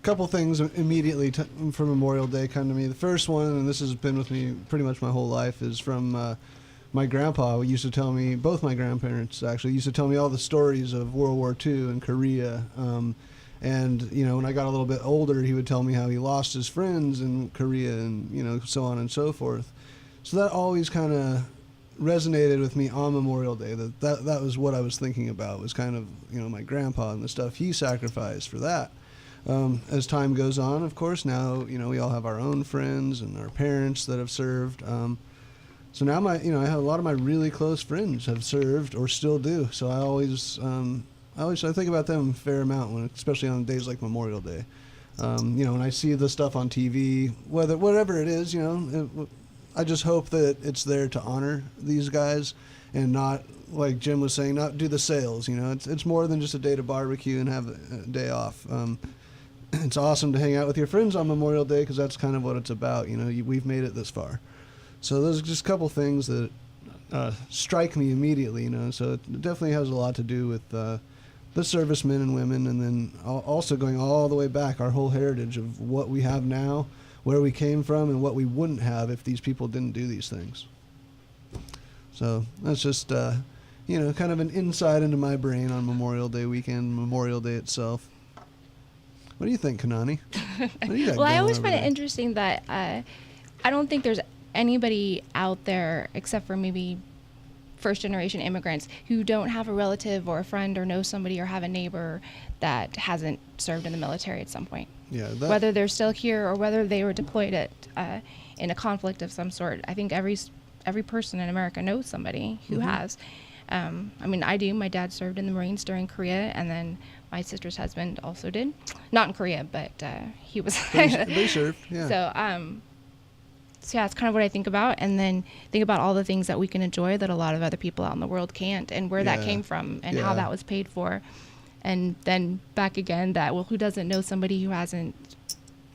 couple things immediately for Memorial Day come to me. The first one, and this has been with me pretty much my whole life, is from my grandpa. He used to tell me, both my grandparents actually, used to tell me all the stories of World War II and Korea. And, when I got a little bit older, he would tell me how he lost his friends in Korea and, so on and so forth. So that always kind of resonated with me on Memorial Day. That was what I was thinking about, was kind of, my grandpa and the stuff he sacrificed for that. As time goes on, of course, now, we all have our own friends and our parents that have served. So now I have a lot of my really close friends have served or still do. So I always think about them a fair amount, especially on days like Memorial Day. When I see the stuff on TV, whatever it is, I just hope that it's there to honor these guys and not, like Jim was saying, not do the sales. It's more than just a day to barbecue and have a day off. It's awesome to hang out with your friends on Memorial Day because that's kind of what it's about. We've made it this far. So those are just a couple things that strike me immediately. So it definitely has a lot to do with the servicemen and women, and then also going all the way back, our whole heritage of what we have now, where we came from, and what we wouldn't have if these people didn't do these things. So that's just, kind of an insight into my brain on Memorial Day weekend, Memorial Day itself. What do you think, Kanani? Well, I always find it interesting that I don't think there's anybody out there except for maybe first-generation immigrants who don't have a relative or a friend or know somebody or have a neighbor that hasn't served in the military at some point. Yeah, whether they're still here or whether they were deployed in a conflict of some sort. I think every person in America knows somebody who has. I do. My dad served in the Marines during Korea, and then my sister's husband also did. Not in Korea, but he was. They served, yeah. So yeah, it's kind of what I think about, and then think about all the things that we can enjoy that a lot of other people out in the world can't, and where that came from, and how that was paid for. And then back again, who doesn't know somebody who hasn't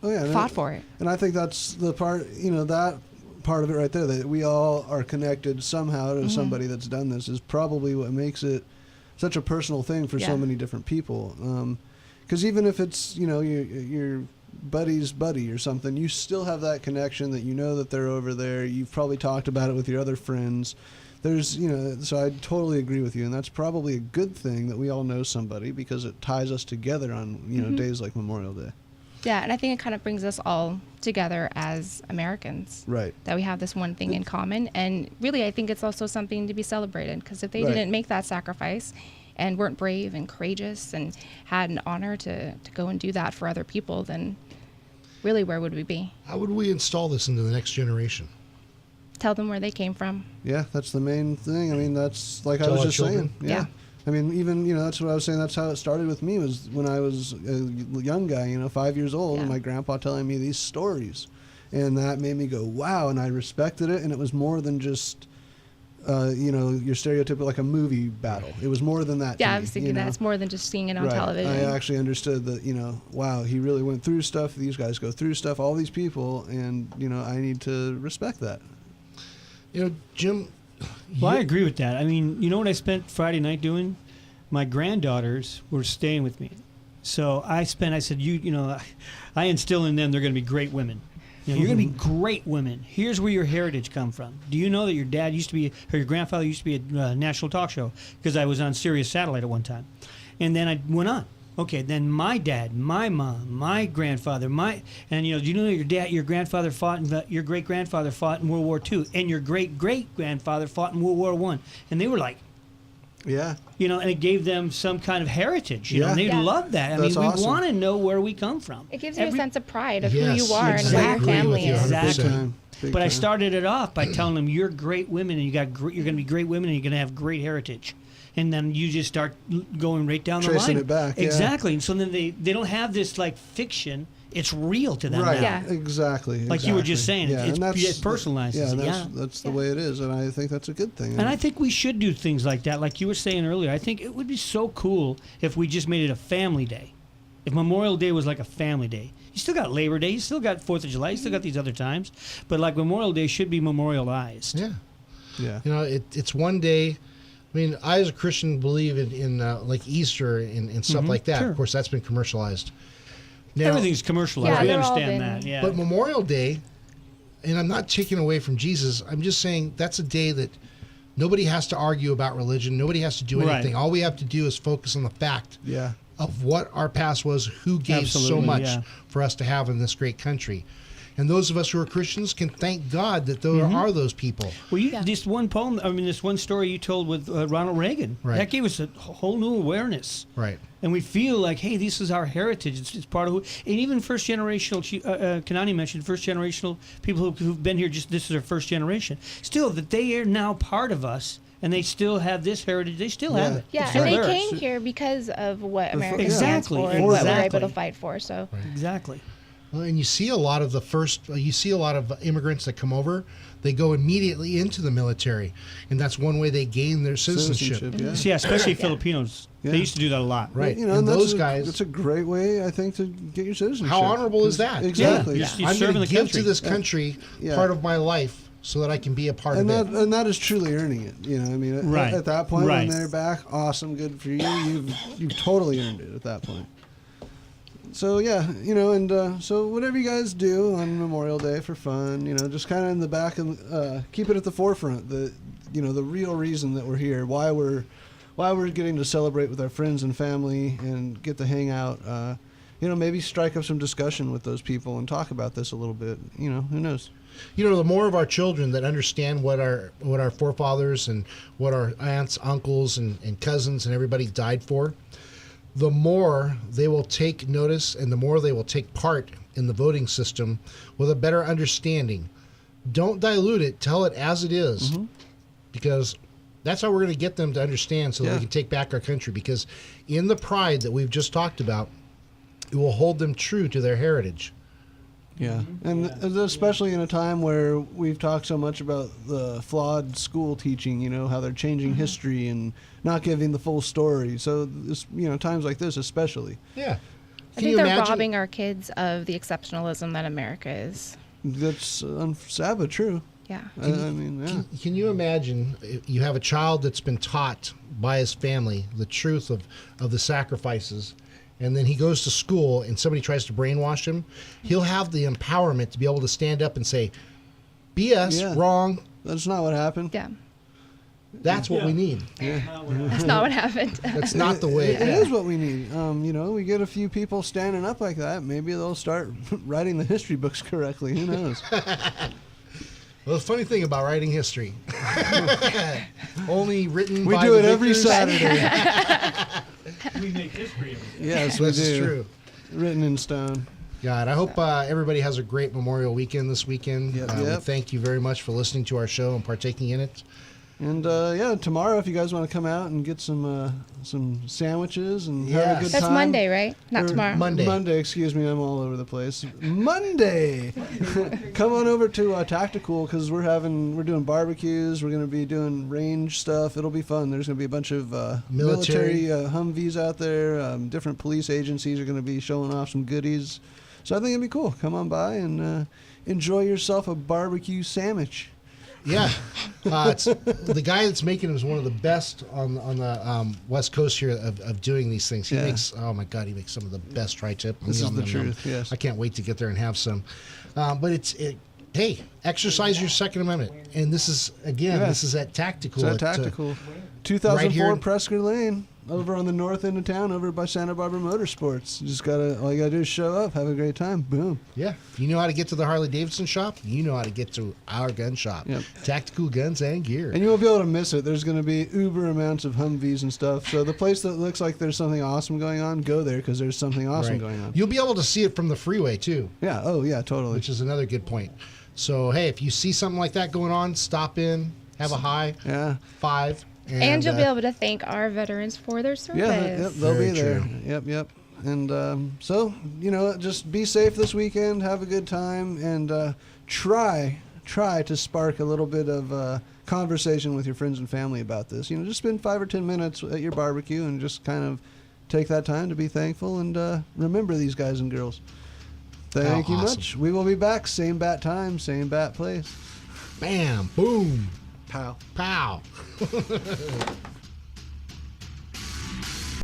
fought for it? And I think that's the part, that part of it right there, that we all are connected somehow to somebody that's done this, is probably what makes it such a personal thing for so many different people. Because even if it's, your buddy's buddy or something, you still have that connection that that they're over there. You've probably talked about it with your other friends. There's, so I totally agree with you, and that's probably a good thing that we all know somebody, because it ties us together on, days like Memorial Day. Yeah, and I think it kind of brings us all together as Americans. Right. That we have this one thing in common, and really I think it's also something to be celebrated, because if they didn't make that sacrifice and weren't brave and courageous and had an honor to go and do that for other people, then really where would we be? How would we install this into the next generation? Tell them where they came from. Yeah, that's the main thing. That's like Tell I was our just children. saying. Yeah. Even, that's what I was saying. That's how it started with me, was when I was a young guy, 5 years old, and my grandpa telling me these stories. And that made me go, wow, and I respected it. And it was more than just, your stereotypical, like a movie battle. It was more than that. Yeah, I was thinking that it's more than just seeing it on television. I actually understood that, wow, he really went through stuff. These guys go through stuff, all these people, and, I need to respect that. Jim. Well, I agree with that. I mean, you know what I spent Friday night doing? My granddaughters were staying with me. So I said, I instill in them they're going to be great women. You're going to be great women. Here's where your heritage come from. Do you know that your dad used to be, or your grandfather used to be a national talk show? Because I was on Sirius Satellite at one time. And then I went on. Okay, then my dad, my mom, my grandfather, do you know your grandfather fought, your great grandfather fought in World War II, and your great great grandfather fought in World War I, and they were like, yeah, and it gave them some kind of heritage, and they loved that. That's we awesome. want to know where we come from. It gives you a sense of pride of who you are and where your family is. Exactly. But I started it off by telling them, you're great women, and you're going to be great women, and you're going to have great heritage. And then you just start going right down the line. Tracing it back. Exactly. And so then they don't have this like fiction it's real to them Right. now. Yeah. Exactly. Like you were just saying, Yeah, it's and it's personalized. Yeah, It's- and that's the way it is, and I think that's a good thing. And I think we should do things like that. Like you were saying earlier, I think it would be so cool if we just made it a family day. If Memorial Day was like a family day. You still got Labor Day, you still got 4th of July, you still got these other times. But like Memorial Day should be memorialized. Yeah. Yeah. You know, it's one day. I mean, I as a Christian believe in like Easter and stuff like that. sure. Of course, that's been commercialized. Now, Everything's commercialized. Yeah, we they're all understand been- that. Yeah. But Memorial Day, and I'm not taking away from Jesus, I'm just saying that's a day that nobody has to argue about religion. Nobody has to do Right. anything. All we have to do is focus on the fact Yeah. of what our past was, who gave so Absolutely, much yeah. for us to have in this great country. And those of us who are Christians can thank God that there are those people. Well, this one poem, this one story you told with Ronald Reagan, Right. that gave us a whole new awareness. Right. And we feel like, hey, this is our heritage. It's part of who, and even first generational, Kanani mentioned first generational people who've been here, just this is their first generation. Still, that they are now part of us, and they still have this heritage. They still have it. Yeah, It's and they theirs. came here because of what America Exactly, stands for and what we're exactly. able to fight for. So Exactly. Well, and you see a lot of immigrants that come over, they go immediately into the military. And that's one way they gain their citizenship. Yeah. Yeah, especially Filipinos. Yeah. They used to do that a lot. Right. You know, and that's those a, guys. It's a great way, I think, to get your citizenship. How honorable is that? Exactly. Yeah. You're I'm serving going the to give country. to this country Yeah. part of my life so that I can be a part And of it. that is truly earning it. You know, I mean, Right. at that point Right. when they're back, awesome, good for you. You've totally earned it at that point. So yeah, you know, and so whatever you guys do on Memorial Day for fun, you know, just kind of in the back and keep it at the forefront. The real reason that we're here, why we're getting to celebrate with our friends and family and get to hang out. Maybe strike up some discussion with those people and talk about this a little bit. You know, who knows? You know, the more of our children that understand what our forefathers and what our aunts, uncles, and cousins and everybody died for, the more they will take notice and the more they will take part in the voting system with a better understanding. Don't dilute it. Tell it as it is, because that's how we're going to get them to understand so that we can take back our country. Because in the pride that we've just talked about, it will hold them true to their heritage. Yeah, and especially in a time where we've talked so much about the flawed school teaching, you know, how they're changing history and not giving the full story. So, this, you know, times like this especially. Yeah. I think they're robbing our kids of the exceptionalism that America is. That's sad but true. Yeah. Can you imagine if you have a child that's been taught by his family the truth of the sacrifices, and then he goes to school and somebody tries to brainwash him, he'll have the empowerment to be able to stand up and say, BS, wrong. That's not what happened. Yeah. That's what we need. Yeah. That's not what happened. That's not the way. It is what we need. We get a few people standing up like that. Maybe they'll start writing the history books correctly. Who knows? Well, the funny thing about writing history, only written We by do the it every victors. Saturday. We make history. Yes, we This is do. true. Written in stone. God, I hope everybody has a great Memorial Weekend this weekend. Yep, We yep. thank you very much for listening to our show and partaking in it. And tomorrow, if you guys want to come out and get some sandwiches and have a good That's time. Monday, right? Not Or tomorrow. Monday, excuse me, I'm all over the place. Monday, come on over to Tactical because we're doing barbecues. We're going to be doing range stuff. It'll be fun. There's going to be a bunch of military Humvees out there. Different police agencies are going to be showing off some goodies. So I think it'd be cool. Come on by and enjoy yourself a barbecue sandwich. Yeah, it's, the guy that's making it is one of the best on the West Coast here of doing these things. He makes, oh my God, he makes some of the best tri-tip. This is the truth, yes. I can't wait to get there and have some. But hey, exercise your Second Amendment. And this is, again, this is at Tactical. It's at Tactical. 2004 right here in- Prescott Lane, over on the north end of town, over by Santa Barbara Motorsports. All you gotta do is show up, have a great time, boom. Yeah, if you know how to get to the Harley-Davidson shop, you know how to get to our gun shop. Yep. Tactical Guns and Gear. And you won't be able to miss it. There's going to be uber amounts of Humvees and stuff. So the place that looks like there's something awesome going on, go there because there's something awesome Right. going on. You'll be able to see it from the freeway too. Yeah. Oh, yeah. Totally. Which is another good point. So hey, if you see something like that going on, stop in, have a high. Yeah. 5. And you'll be able to thank our veterans for their service. Yeah. Yep, they'll Very be there. true. Yep. And so, just be safe this weekend, have a good time, and try to spark a little bit of conversation with your friends and family about this. Just spend 5 or 10 minutes at your barbecue and just kind of take that time to be thankful and remember these guys and girls. Thank you much. We will be back, same bat time, same bat place. Bam, boom, pow. pow.